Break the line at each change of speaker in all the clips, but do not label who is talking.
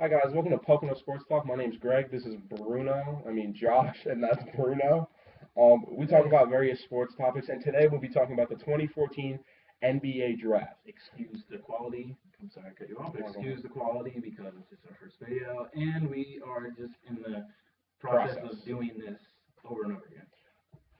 Hi guys, welcome to Pocono Sports Talk. My name's Greg. This is Bruno. I mean Josh, and that's Bruno. We talk
Hey,
about various sports topics, and today we'll be talking about the 2014 NBA Draft.
excuse the quality. I'm sorry I cut you off. Excuse the quality because it's our first video, and we are just in the process
Process.
of doing this over and over again.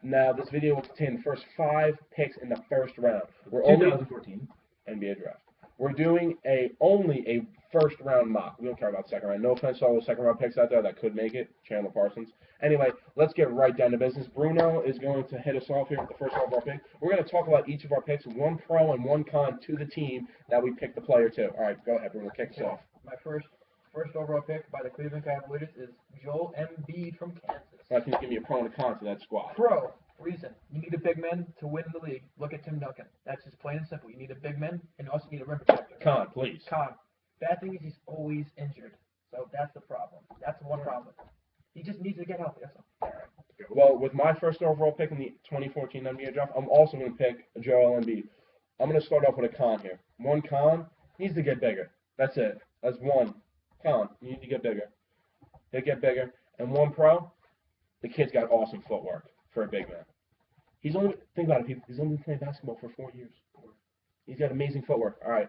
Now, this video will contain the first 5 picks in the first round. We're only
2014.
NBA Draft. We're doing only a first round mock. We don't care about second round. No offense to all those second round picks out there that could make it. Chandler Parsons. Anyway, let's get right down to business. Bruno is going to hit us off here with the first overall pick. We're going to talk about each of our picks, one pro and one con to the team that we picked the player to. All right, go ahead, Bruno. Kick us off.
My first overall pick by the Cleveland Cavaliers is Joel Embiid from Kansas.
Now, can you give me a pro and a con to that squad?
Pro reason you need a big man to win the league. Look at Tim Duncan. That's just plain and simple. You need a big man and you also need a rim protector.
Con, please.
Con. Bad thing is he's always injured, so that's the problem. That's one problem. He just needs to get healthy. That's all.
Well, with my first overall pick in the 2014 NBA draft, I'm also going to pick Joel Embiid. I'm going to start off with a con here. One con, he needs to get bigger. That's it. That's one con. You need to get bigger. He'll get bigger. And one pro, the kid's got awesome footwork for a big man. Think about it, people. He's only been playing basketball for 4 years. He's got amazing footwork. All right.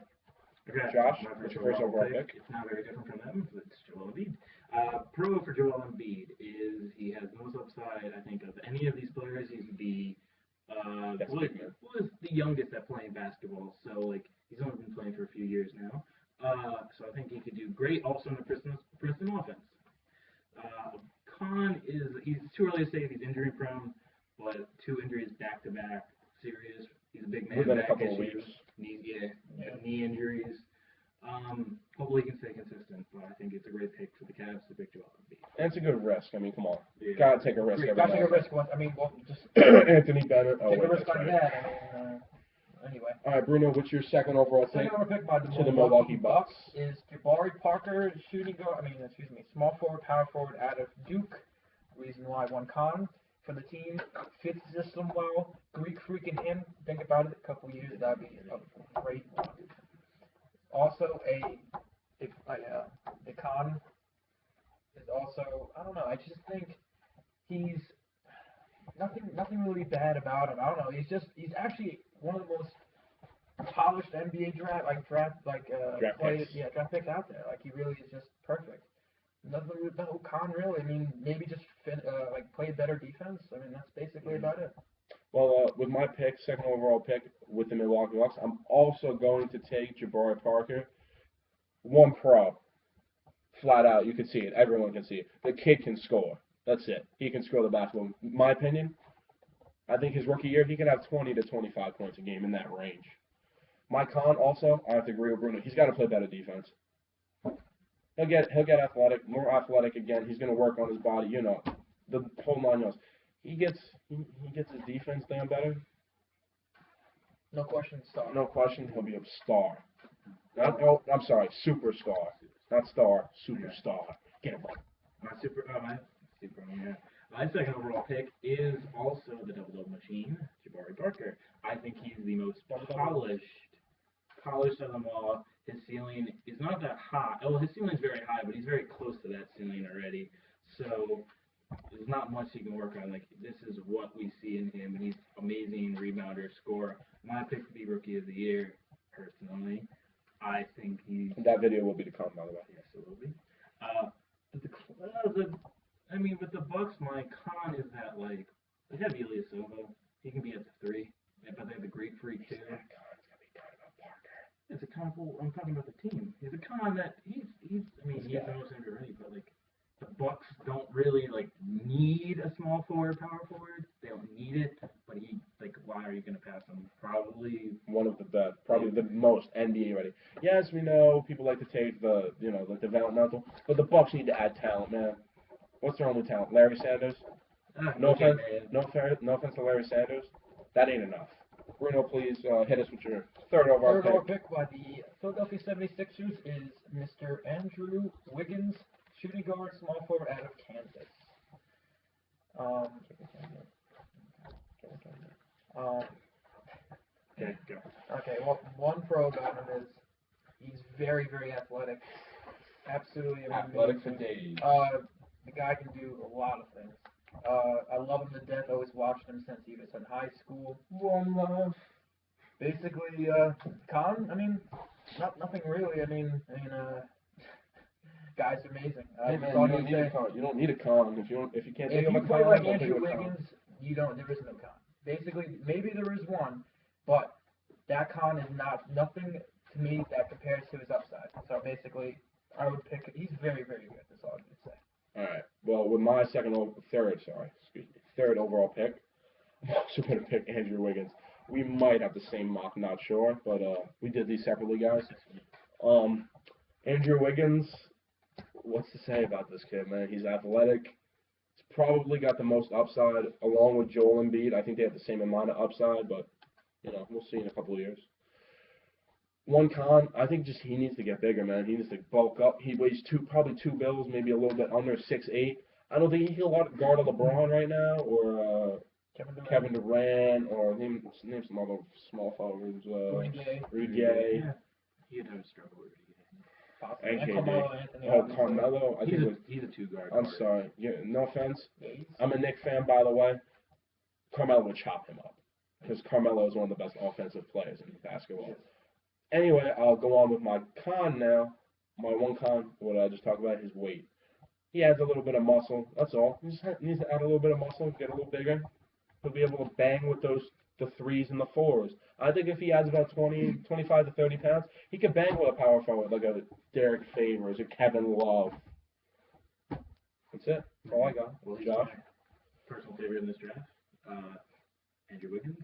Okay,
Josh,
my
what's your first overall pick?
It's not very different from them. It's Joel Embiid. Pro for Joel Embiid is he has the most upside, I think, of any of these players. He's the
That's
well,
big, man.
was the youngest at playing basketball, so like he's only been playing for a few years now. So I think he could do great also in the Princeton offense. Con is he's too early to say if he's injury prone, but 2 injuries back to back, serious. He's a big man.
Within a
Back
couple of
issues,
weeks.
knee injuries. Hopefully he can stay consistent, but I think it's a great pick for the Cavs to pick Joel Embiid.
And it's a good risk. I mean, come on.
Yeah.
Gotta take a risk every
Gotta
now
take a
and then.
risk once. I mean, well, just
Anthony Bennett. Oh,
take a
wait,
risk
that's
on
right.
that. I mean, anyway.
All right, Bruno, what's your second overall pick?
Second overall pick by
To the Milwaukee Bucks.
is Jabari Parker, small forward, power forward out of Duke. Reason why one con for the team fits the system well. Greek freaking him. Think about it. A couple years that'd be a great one. Also a con is also I don't know. I just think he's nothing really bad about him. I don't know. He's actually one of the most polished NBA draft picks out there. Like he really is just perfect. Nothing, no con really. I mean, maybe just play better defense. I mean, that's basically about it.
Well, with my pick, second overall pick with the Milwaukee Bucks, I'm also going to take Jabari Parker. One pro. Flat out, you can see it. Everyone can see it. The kid can score. That's it. He can score the basketball. In my opinion, I think his rookie year, he could have 20 to 25 points a game in that range. My con also, I have to agree with Bruno. He's got to play better defense. He'll get athletic, more athletic again. He's going to work on his body, the whole 9 yards. He gets his defense down better.
No question, star.
No question, he'll be a star. I'm sorry, superstar. Not star, superstar. Get him.
My second overall pick is also the double machine, Jabari Parker. I think he's the most polished of them all. His ceiling is not that high. Oh, his ceiling is very high, but he's very close to that ceiling already. So there's not much he can work on. Like this is what we see in him. He's amazing rebounder, scorer. My pick to be rookie of the year, personally. I think he's.
That video will be to come, by the way.
Yes, it will be. With the Bucks, my con is that they have Ilyasova. He can be at the 3, but they have the Greek freak too. It's a con. I'm talking about the team. He's a con that he's the most injured ready, but the Bucks don't really need a small forward, power forward. They don't need it, but why are you gonna pass him? Probably
one of the best, probably the most NBA ready. Yes, we know people like to take the developmental, but the Bucks need to add talent, man. What's their only talent? Larry Sanders. No offense to Larry Sanders. That ain't enough. Bruno, please hit us with your third overall pick.
By the Philadelphia 76ers is Mr. Andrew Wiggins, shooting guard, small forward out of Kansas.
go.
Okay, well, one pro about him is he's very, very athletic. Absolutely
Athletic for
amazing.
days.
The guy can do a lot of things. I love him to death. Always watched him since he was in high school.
One love.
Basically, Khan. I mean, nothing really. I mean, guy's amazing.
Hey
That's
man,
all
you don't
I
need a
say.
con. You don't need a con if you can't think
If
of
you
a
play
con.
like
don't think
Andrew
of a con.
Wiggins, you don't. There is no con. Basically, maybe there is one, but that con is nothing to me that compares to his upside. So basically, I would pick. He's very, very good. That's all I would say.
All right. Well, with my third overall pick, I'm also going to pick Andrew Wiggins. We might have the same mock, not sure, but we did these separately, guys. Andrew Wiggins, what's to say about this kid, man? He's athletic. He's probably got the most upside, along with Joel Embiid. I think they have the same amount of upside, but we'll see in a couple of years. One con, I think just he needs to get bigger, man. He needs to bulk up. He weighs probably 2 bills, maybe a little bit under 6'8". I don't think he can guard a LeBron right now, or Kevin Durant, or name some other small forwards. Rudy Gay.
Yeah. He'd have a struggle with Rudy Gay.
And KD.
Carmelo Anthony.
Oh,
obviously.
Carmelo. I think
He's a two-guard.
I'm
guard.
sorry. Yeah, no offense.
Yeah,
I'm a Knicks fan, by the way. Carmelo would chop him up because Carmelo is one of the best offensive players in basketball. Anyway, I'll go on with my con now. My one con, what I just talked about, his weight. He adds a little bit of muscle. That's all. He just needs to add a little bit of muscle, get a little bigger. He'll be able to bang with the threes and the fours. I think if he adds about 25 to 30 pounds, he could bang with a power forward like a Derek Favors or Kevin Love. That's it. That's all I got.
Well, he's
Josh?
my personal favorite in this draft, Andrew Wiggins.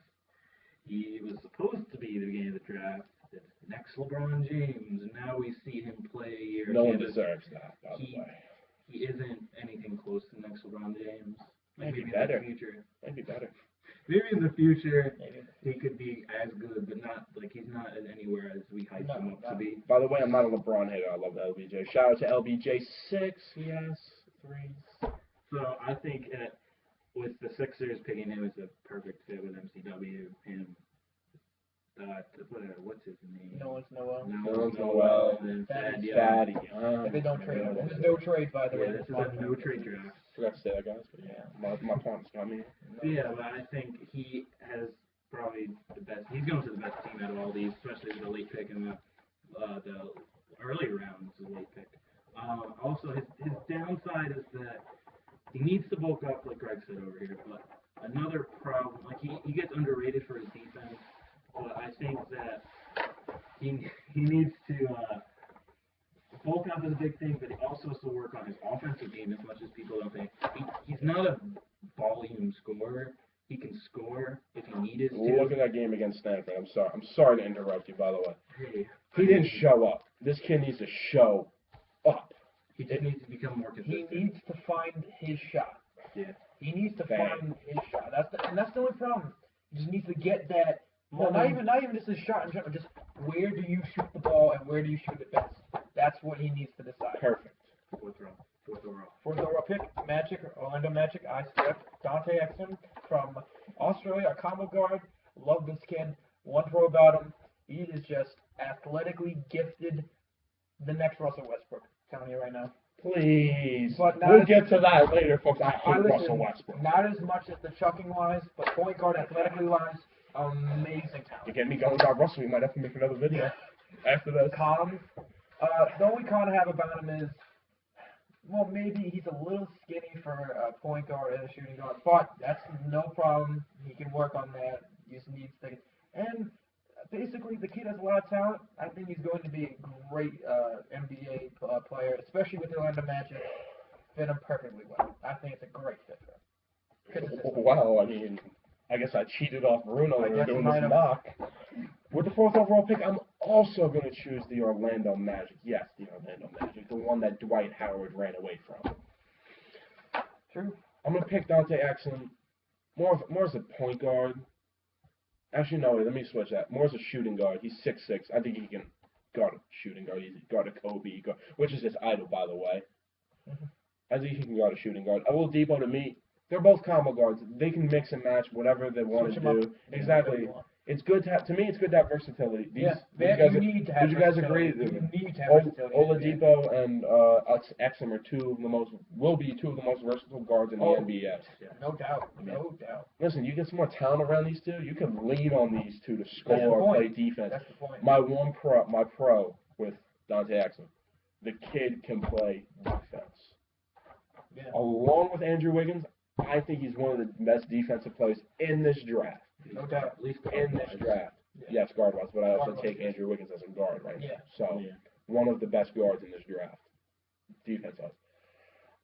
He was supposed to be the beginning of the draft, the next LeBron James, and now we see him play a year.
No one deserves that, by the way.
He isn't anything close to the next LeBron James.
Maybe
in
better.
the future.
Maybe better.
Maybe in the future he could be as good, but not like he's not anywhere as we hyped him up to be.
By the way, I'm not a LeBron hater. I love LBJ. Shout out to LBJ6. Yes, threes.
So I think with the Sixers picking him as a perfect fit with MCW, him. What's his name?
Nolan's Noel.
Noel.
And
Fatty.
Fatty.
If they don't trade him. And there's no trade, by the way.
This is a no trade draft.
Forgot to say that, guys. But yeah, my partner's got me.
Yeah, but I think he has probably the best. He's going to the best team out of all these, especially the late pick and the earlier rounds, the late pick. Also, his downside is that he needs to bulk up, like Greg said over here. But another problem, like he gets underrated for his defense. But I think that he needs to bulk up is a big thing, but he also has to work on his offensive game as much as people don't think. He's not a volume scorer. He can score if he needed to.
Look at that game against Stanford. I'm sorry to interrupt you, by the way.
Hey,
He didn't show up. This kid needs to show up.
he just needs to become more consistent.
He needs to find his shot.
Yeah.
He needs to
Bang.
find his shot. That's the only problem. He just needs to get that. Well, not even just his shot in general. Just where do you shoot the ball and where do you shoot it best? That's what he needs to decide.
Perfect.
Fourth overall.
Fourth overall pick, Orlando Magic. I select Dante Exum from Australia, a combo guard. Love this kid. One pro about him. He is just athletically gifted. The next Russell Westbrook. I'm telling you right now.
Please.
But not
We'll
as-
get to that later, folks. I hate
Listen,
Russell Westbrook.
Not as much as the chucking wise, but point guard athletically wise, amazing
You
talent.
get me going about Russell, we might have to make another video after this.
Con, the only con I have about him is, well, maybe he's a little skinny for a point guard and a shooting guard, but that's no problem. He can work on that. He just needs to. And basically, the kid has a lot of talent. I think he's going to be a great NBA player, especially with the Orlando Magic. Fit him perfectly well. I think it's a great fit for him.
Wow, I mean, I guess I cheated off Bruno
I
when we were
guess
doing
you
this
might have.
mock. With the fourth overall pick, I'm also going to choose the Orlando Magic. Yes, the Orlando Magic, the one that Dwight Howard ran away from.
True.
I'm going to pick Dante Exum more as a point guard. Actually, no, let me switch that. More as a shooting guard. He's 6'6". I think he can guard a shooting guard. He's guard a Kobe, which is his idol, by the way. I think he can guard a shooting guard. Oladipo to me, they're both combo guards. They can mix and match whatever they want
Switch
to
'em
do.
up.
Exactly.
Whatever you want.
It's good to have. To me, it's good to have versatility. These,
Yeah,
these
man,
guys,
you need to have
did you guys
versatility.
agree?
You need to have
Ol-
versatility. in the NBA.
Oladipo and Exum are will be two of the most versatile guards in the
Oh.
NBA.
No doubt. No doubt.
Listen, you get some more talent around these two, you can lean on these two to
That's the
score,
point.
play defense.
That's the point.
My pro with Dante Exum, the kid can play defense.
Yeah.
Along with Andrew Wiggins, I think he's one of the best defensive players in this draft.
No doubt.
At least
In this draft.
Yeah.
Yes, guard-wise, but I also
Guard-wise,
take
yes.
Andrew Wiggins as a guard right now.
Yeah.
So,
Yeah.
one of the best guards in this draft, defense-wise.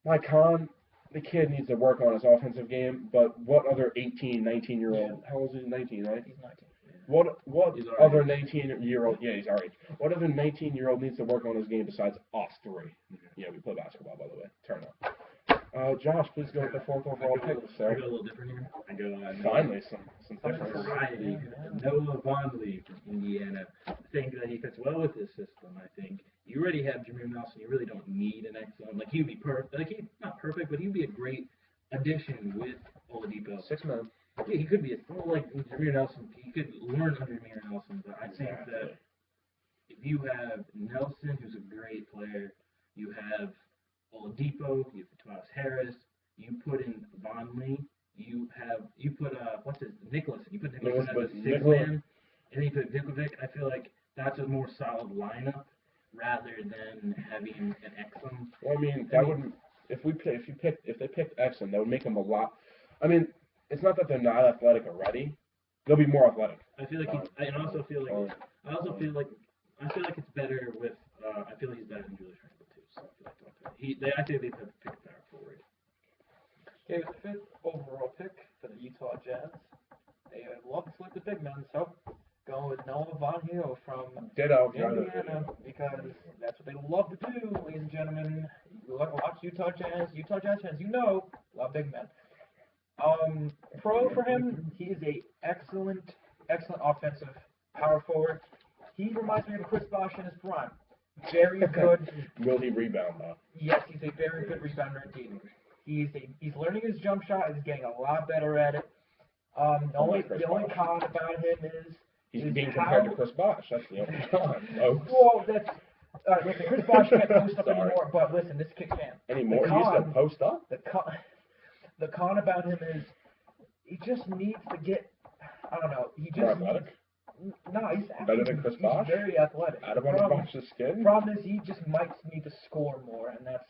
My con, the kid needs to work on his offensive game, but what other 18, 19-year-old, how old is he? 19, right?
He's 19.
What
He's our
other
age.
19-year-old, yeah, he's our age. What other 19-year-old needs to work on his game besides us three? Yeah, we play basketball, by the way. Turn up. Josh, please go with the fourth overall pick,
I
sir.
go a little different here. I go
Finally, some
Something
difference.
variety. Noah Vonleh from Indiana. I think that he fits well with this system. I think you already have Jameer Nelson. You really don't need an X-zone. Like he'd be perfect. Like he's not perfect, but he'd be a great addition with Oladipo.
6 men.
Yeah, he could be like Jameer Nelson. He could learn under Jameer Nelson. But I think that if you have Nelson, who's a great player, you have Oladipo, you have Tobias Harris, you put in Vonleh, you put Nicholas, you put Nicholas as a six man, and then you put Dikovic. I feel like that's a more solid lineup rather than having an Exum.
Well, I mean, that wouldn't. If they picked Exum, that would make them a lot. I mean, it's not that they're not athletic already. They'll be more athletic.
I feel like I also feel like it's better with. I feel like he's better than Julius Randle too. So I think they pick a power forward.
Okay, with the 5th overall pick for the Utah Jazz, they love to select the big men, so going with Noah Vonleh from
Ditto.
Indiana, because that's what they love to do, ladies and gentlemen. You watch Utah Jazz fans, you know, love big men. Pro for him, he is a excellent offensive power forward. He reminds me of Chris Bosh in his prime. Very good.
Will he rebound though?
Yes, he's a very good rebounder indeed. He's learning his jump shot. He's getting a lot better at it. The only con about him is
He's being compared to Chris Bosh. That's the only con. Oh.
Well, that's listen. Chris Bosh can't post up
Sorry.
anymore, but listen, this kid can.
Anymore?
The
He used to
con-
post up?
The con about him is he just needs to get. I don't know. He
More
just
athletic?
no. He's
Better than Chris Bosh?
He's very athletic.
Out of under Bosh's skin?
Problem is, he just might need to score more, and that's.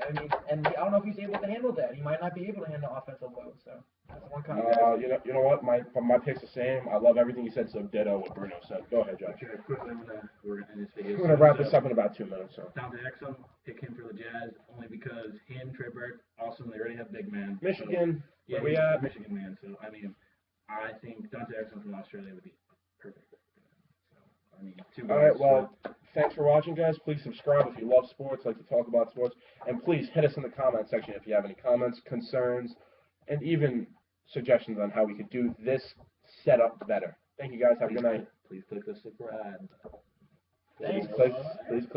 I mean, and I don't know if he's able to handle that. He might not be able to handle offensive load. So that's one kind of.
You know what? My pick's the same. I love everything you said. So ditto what Bruno said. Go ahead, Josh.
Okay, quickly, we're gonna end this video.
We're gonna wrap this up in about 2 minutes. So
Down to Exum, pick him for the Jazz only because him, Trey Burke, also they already have big man.
Michigan,
So,
where we at?
Michigan man. So I mean, I think Dante Exum from Australia would be perfect. So I mean, two
All right.
guys,
Well, thanks for watching, guys. Please subscribe if you love sports, like to talk about sports, and please hit us in the comment section if you have any comments, concerns, and even suggestions on how we could do this setup better. Thank you, guys. Have a good night.
Please click the subscribe.
Thanks.
Please click